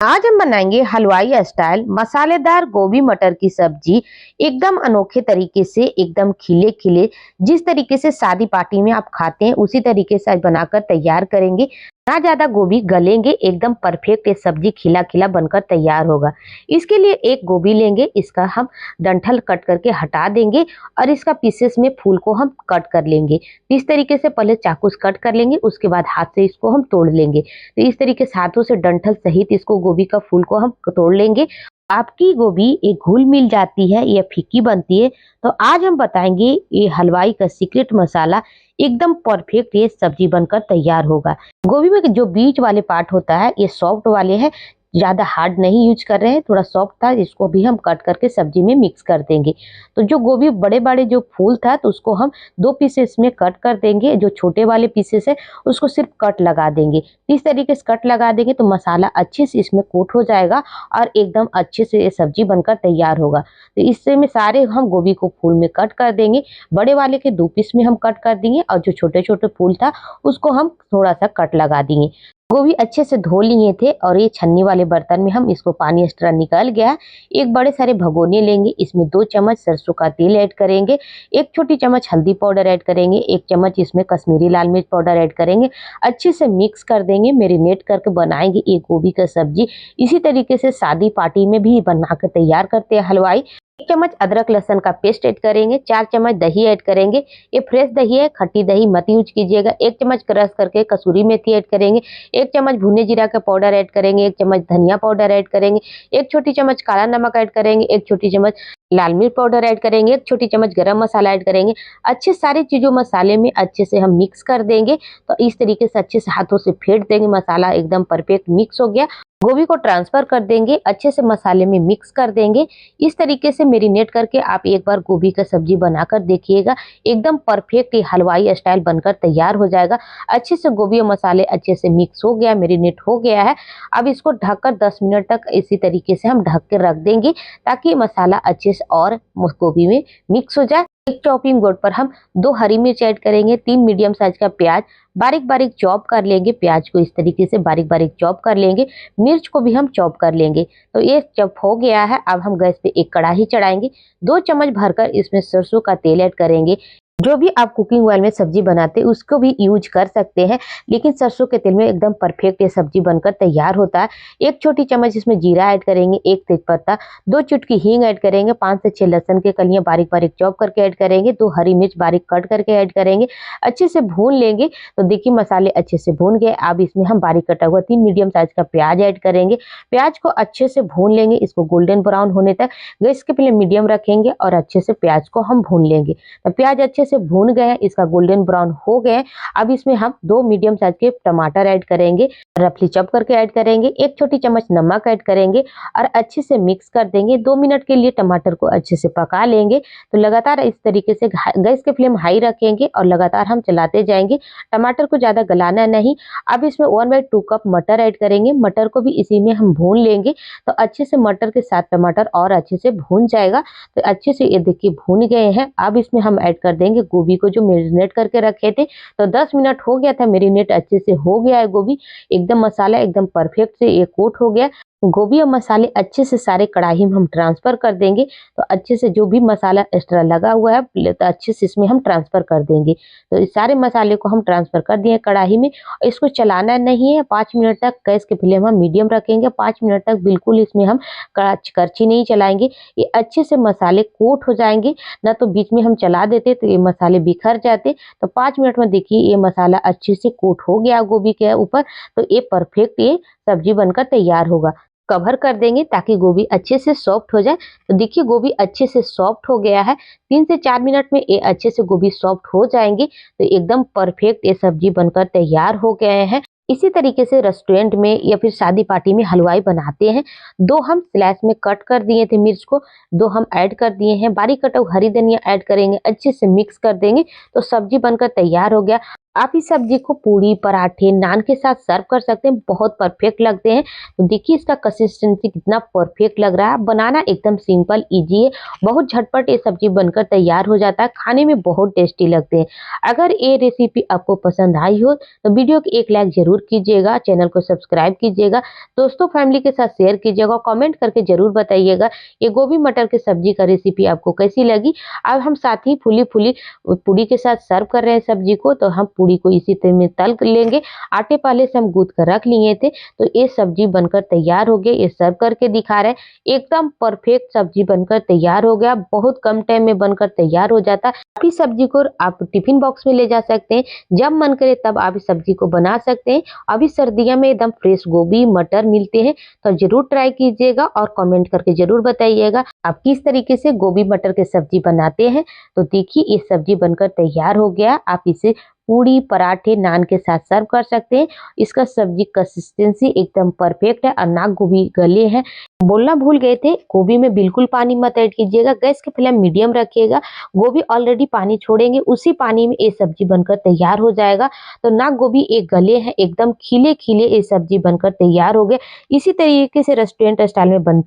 आज हम बनाएंगे हलवाई स्टाइल मसालेदार गोभी मटर की सब्जी। एकदम अनोखे तरीके से, एकदम खिले खिले, जिस तरीके से शादी पार्टी में आप खाते हैं उसी तरीके से आज बनाकर तैयार करेंगे। ना ज्यादा गोभी गलेंगे, एकदम परफेक्ट ये सब्जी खिला खिला बनकर तैयार होगा। इसके लिए एक गोभी लेंगे, इसका हम डंठल कट करके हटा देंगे और इसका पीसेस में फूल को हम कट कर लेंगे। इस तरीके से पहले चाकू से कट कर लेंगे, उसके बाद हाथ से इसको हम तोड़ लेंगे। तो इस तरीके से हाथों से डंठल सहित इसको गोभी का फूल को हम तोड़ लेंगे। आपकी गोभी एक घुल मिल जाती है या फीकी बनती है तो आज हम बताएंगे ये हलवाई का सीक्रेट मसाला एकदम परफेक्ट ये सब्जी बनकर तैयार होगा। गोभी में जो बीच वाले पार्ट होता है ये सॉफ्ट वाले हैं, ज्यादा हार्ड नहीं यूज कर रहे हैं, थोड़ा सॉफ्ट था, इसको भी हम कट करके सब्जी में मिक्स कर देंगे। तो जो गोभी बड़े बड़े जो फूल था तो उसको हम दो पीसेस में कट कर देंगे। जो छोटे वाले पीसेस है उसको सिर्फ कट लगा देंगे। इस तरीके से कट लगा देंगे तो मसाला अच्छे से इसमें कोट हो जाएगा और एकदम अच्छे से ये सब्जी बनकर तैयार होगा। तो इससे में सारे हम गोभी को फूल में कट कर देंगे। बड़े वाले के 2 पीस में हम कट कर देंगे और जो छोटे छोटे फूल था उसको हम थोड़ा सा कट लगा देंगे। गोभी अच्छे से धो लिए थे और ये छन्नी वाले बर्तन में हम इसको पानी एक्स्ट्रा निकल गया। एक बड़े सारे भगोने लेंगे, इसमें 2 चम्मच सरसों का तेल ऐड करेंगे, 1 छोटी चम्मच हल्दी पाउडर ऐड करेंगे, 1 चम्मच इसमें कश्मीरी लाल मिर्च पाउडर ऐड करेंगे। अच्छे से मिक्स कर देंगे, मैरिनेट करके बनाएंगे एक गोभी का सब्जी। इसी तरीके से शादी पार्टी में भी बना कर तैयार करते हैं हलवाई। 1 चम्मच अदरक लहसुन का पेस्ट ऐड करेंगे, 4 चम्मच दही ऐड करेंगे। ये फ्रेश दही है, खट्टी दही मत यूज कीजिएगा। 1 चम्मच क्रश करके कसूरी मेथी ऐड करेंगे, 1 चम्मच भुने जीरा का पाउडर ऐड करेंगे, 1 चम्मच धनिया पाउडर ऐड करेंगे, 1 छोटी चम्मच काला नमक ऐड करेंगे, 1 छोटी चम्मच लाल मिर्च पाउडर ऐड करेंगे, 1 छोटी चम्मच गरम मसाला ऐड करेंगे। अच्छे सारी चीजों मसाले में अच्छे से हम मिक्स कर देंगे। तो इस तरीके से अच्छे से हाथों से फेंट देंगे। मसाला एकदम परफेक्ट मिक्स हो गया। गोभी को ट्रांसफर कर देंगे, अच्छे से मसाले में मिक्स कर देंगे। इस तरीके से मैरिनेट करके आप एक बार गोभी का सब्जी बनाकर देखिएगा, एकदम परफेक्ट हलवाई स्टाइल बनकर तैयार हो जाएगा। अच्छे से गोभी और मसाले अच्छे से मिक्स हो गया, मैरिनेट हो गया है। अब इसको ढककर 10 मिनट तक इसी तरीके से हम ढक के रख देंगे ताकि मसाला अच्छे से और गोभी में मिक्स हो जाए। एक चॉपिंग बोर्ड पर हम 2 हरी मिर्च ऐड करेंगे, 3 मीडियम साइज का प्याज बारीक बारीक चॉप कर लेंगे। प्याज को इस तरीके से बारीक बारीक चॉप कर लेंगे, मिर्च को भी हम चॉप कर लेंगे। तो ये चॉप हो गया है। अब हम गैस पे एक कढ़ाई चढ़ाएंगे, 2 चम्मच भरकर इसमें सरसों का तेल ऐड करेंगे। जो भी आप कुकिंग ऑयल में सब्जी बनाते हैं उसको भी यूज कर सकते हैं, लेकिन सरसों के तेल में एकदम परफेक्ट ये सब्जी बनकर तैयार होता है। 1 छोटी चम्मच इसमें जीरा ऐड करेंगे, 1 तेजपत्ता, 2 चुटकी हींग ऐड करेंगे, 5 से 6 लहसुन के कलियां बारीक बारीक चॉप करके ऐड करेंगे, 2 हरी मिर्च बारीक कट करके ऐड करेंगे। अच्छे से भून लेंगे। तो देखिए मसाले अच्छे से भून गए। अब इसमें हम बारीक कटा हुआ 3 मीडियम साइज का प्याज ऐड करेंगे। प्याज को अच्छे से भून लेंगे, इसको गोल्डन ब्राउन होने तक गैस के फ्लेम मीडियम रखेंगे और अच्छे से प्याज को हम भून लेंगे। तो प्याज अच्छे से भून गए, इसका गोल्डन ब्राउन हो गए। अब इसमें हम 2 मीडियम साइज के टमाटर ऐड करेंगे, रफली चॉप करके ऐड करेंगे, 1 छोटी चम्मच नमक ऐड करेंगे और अच्छे से मिक्स कर देंगे। 2 मिनट के लिए टमाटर को अच्छे से पका लेंगे। तो लगातार इस तरीके से गैस के फ्लेम हाई रखेंगे और लगातार हम चलाते जाएंगे। टमाटर को ज्यादा गलाना नहीं। अब इसमें 1/2 कप मटर ऐड करेंगे, मटर को भी इसी में हम भून लेंगे। तो अच्छे से मटर के साथ टमाटर और अच्छे से भून जाएगा। तो अच्छे से ये देखिए भून गए हैं। अब इसमें हम ऐड कर देंगे गोभी को जो मैरिनेट करके रखे थे। तो 10 मिनट हो गया था, मैरिनेट अच्छे से हो गया है गोभी, एकदम मसाला एकदम परफेक्ट से ये कोट हो गया। गोभी और मसाले अच्छे से सारे कढ़ाई में हम ट्रांसफर कर देंगे। तो अच्छे से जो भी मसाला एक्स्ट्रा लगा हुआ है तो अच्छे से इसमें हम ट्रांसफर कर देंगे। तो इस सारे मसाले को हम ट्रांसफर कर दिए कढ़ाई में। इसको चलाना नहीं है, 5 मिनट तक गैस के फ्लेम हम मीडियम रखेंगे। 5 मिनट तक बिल्कुल इसमें हम करछी नहीं चलाएंगे। ये अच्छे से मसाले कोट हो जाएंगे, ना तो बीच में हम चला देते तो ये मसाले बिखर जाते। तो 5 मिनट में देखिए ये मसाला अच्छे से कोट हो गया गोभी के ऊपर। तो ये परफेक्ट ये सब्जी बनकर तैयार होगा। कवर कर देंगे ताकि गोभी अच्छे से सॉफ्ट हो जाए। तो देखिए गोभी अच्छे से सॉफ्ट हो गया है। 3 से 4 मिनट में ये अच्छे से गोभी सॉफ्ट हो जाएंगे। तो एकदम परफेक्ट ये सब्जी बनकर तैयार हो गए हैं। इसी तरीके से रेस्टोरेंट में या फिर शादी पार्टी में हलवाई बनाते हैं। 2 हम स्लाइस में कट कर दिए थे मिर्च को, 2 हम ऐड कर दिए हैं। बारीक कटा हुआ हरी धनिया ऐड करेंगे, अच्छे से मिक्स कर देंगे। तो सब्जी बनकर तैयार हो गया। आप इस सब्जी को पूरी, पराठे, नान के साथ सर्व कर सकते हैं, बहुत परफेक्ट लगते हैं। तो देखिए इसका कंसिस्टेंसी कितना परफेक्ट लग रहा है। बनाना एकदम सिंपल, ईज़ी है, बहुत झटपट ये सब्जी बनकर तैयार हो जाता है, खाने में बहुत टेस्टी लगते हैं। अगर ये रेसिपी आपको पसंद आई हो तो वीडियो को एक लाइक ज़रूर कीजिएगा, चैनल को सब्सक्राइब कीजिएगा, दोस्तों फैमिली के साथ शेयर कीजिएगा, कमेंट करके ज़रूर बताइएगा ये गोभी मटर की सब्जी का रेसिपी आपको कैसी लगी। अब हम साथ ही फूली-फूली पूड़ी के साथ सर्व कर रहे हैं सब्जी को, तो हम पूड़ी को इसी तरह में तल लेंगे। आटे पहले से हम गूँथ कर रख लिए थे, तो ये सब्जी बनकर तैयार हो गई। ये सर्व करके दिखा रहे हैं, एकदम परफेक्ट सब्जी बनकर तैयार हो गया, बहुत कम टाइम में बनकर तैयार हो जाता है। आप इस सब्जी को आप टिफिन बॉक्स में ले जा सकते हैं, जब मन करे तब आप इस सब्जी को बना सकते हैं। अभी सर्दियों में एकदम फ्रेश गोभी मटर मिलते हैं, तो जरूर ट्राई कीजिएगा और कमेंट करके जरूर बताइएगा आप किस तरीके से गोभी मटर की सब्जी बनाते हैं। तो देखिए ये सब्जी बनकर तैयार हो गया। आप इसे पूड़ी, पराठे, नान के साथ सर्व कर सकते हैं। इसका सब्जी कंसिस्टेंसी एकदम परफेक्ट है और ना गोभी गले हैं। बोलना भूल गए थे, गोभी में बिल्कुल पानी मत ऐड कीजिएगा, गैस की फ्लेम मीडियम रखिएगा। गोभी ऑलरेडी पानी छोड़ेंगे, उसी पानी में ये सब्जी बनकर तैयार हो जाएगा। तो ना गोभी एक गले हैं, एकदम खिले खिले ये सब्जी बनकर तैयार हो गए। इसी तरीके से रेस्टोरेंट स्टाइल में बनते